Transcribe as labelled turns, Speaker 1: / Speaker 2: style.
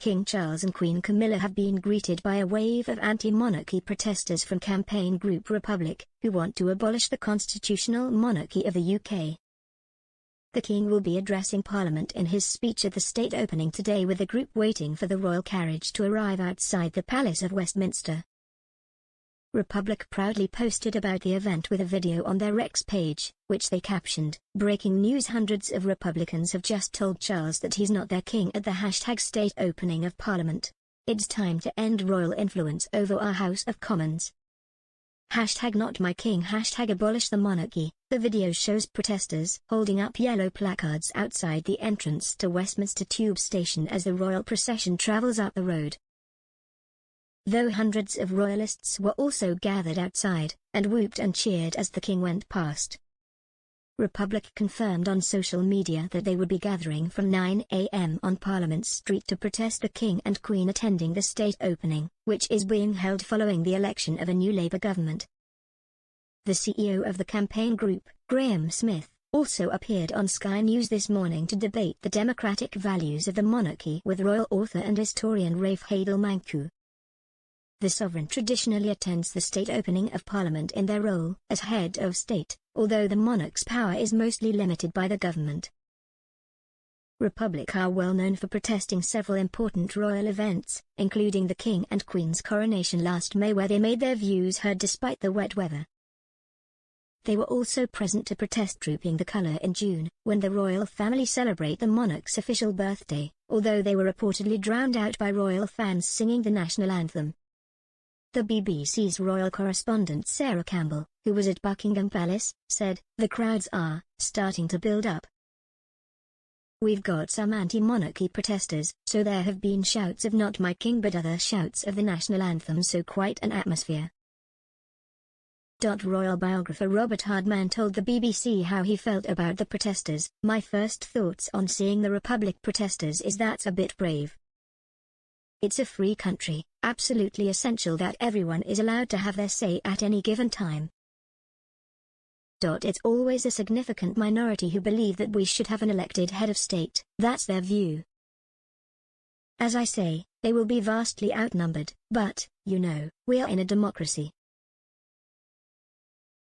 Speaker 1: King Charles and Queen Camilla have been greeted by a wave of anti-monarchy protesters from campaign group Republic, who want to abolish the constitutional monarchy of the UK. The King will be addressing Parliament in his speech at the state opening today, with the group waiting for the royal carriage to arrive outside the Palace of Westminster. Republic proudly posted about the event with a video on their X page, which they captioned, "Breaking news: hundreds of Republicans have just told Charles that he's not their king" at the #state opening of Parliament. It's time to end royal influence over our House of Commons. #not my king, #abolish the monarchy. The video shows protesters holding up yellow placards outside the entrance to Westminster Tube Station as the royal procession travels up the road. Though hundreds of royalists were also gathered outside, and whooped and cheered as the King went past. Republic confirmed on social media that they would be gathering from 9 a.m. on Parliament Street to protest the King and Queen attending the state opening, which is being held following the election of a new Labour government. The CEO of the campaign group, Graham Smith, also appeared on Sky News this morning to debate the democratic values of the monarchy with royal author and historian Rafe Hadel-Manku. The sovereign traditionally attends the state opening of Parliament in their role as head of state, although the monarch's power is mostly limited by the government. Republic are well known for protesting several important royal events, including the King and Queen's coronation last May, where they made their views heard despite the wet weather. They were also present to protest Trooping the Colour in June, when the royal family celebrate the monarch's official birthday, although they were reportedly drowned out by royal fans singing the national anthem. The BBC's royal correspondent Sarah Campbell, who was at Buckingham Palace, said, "The crowds are starting to build up. We've got some anti-monarchy protesters, so there have been shouts of 'Not my king' but other shouts of the national anthem, so quite an atmosphere." Royal biographer Robert Hardman told the BBC how he felt about the protesters. "My first thoughts on seeing the Republic protesters is that's a bit brave. It's a free country, absolutely essential that everyone is allowed to have their say at any given time. It's always a significant minority who believe that we should have an elected head of state. That's their view. As I say, they will be vastly outnumbered, but, you know, we are in a democracy.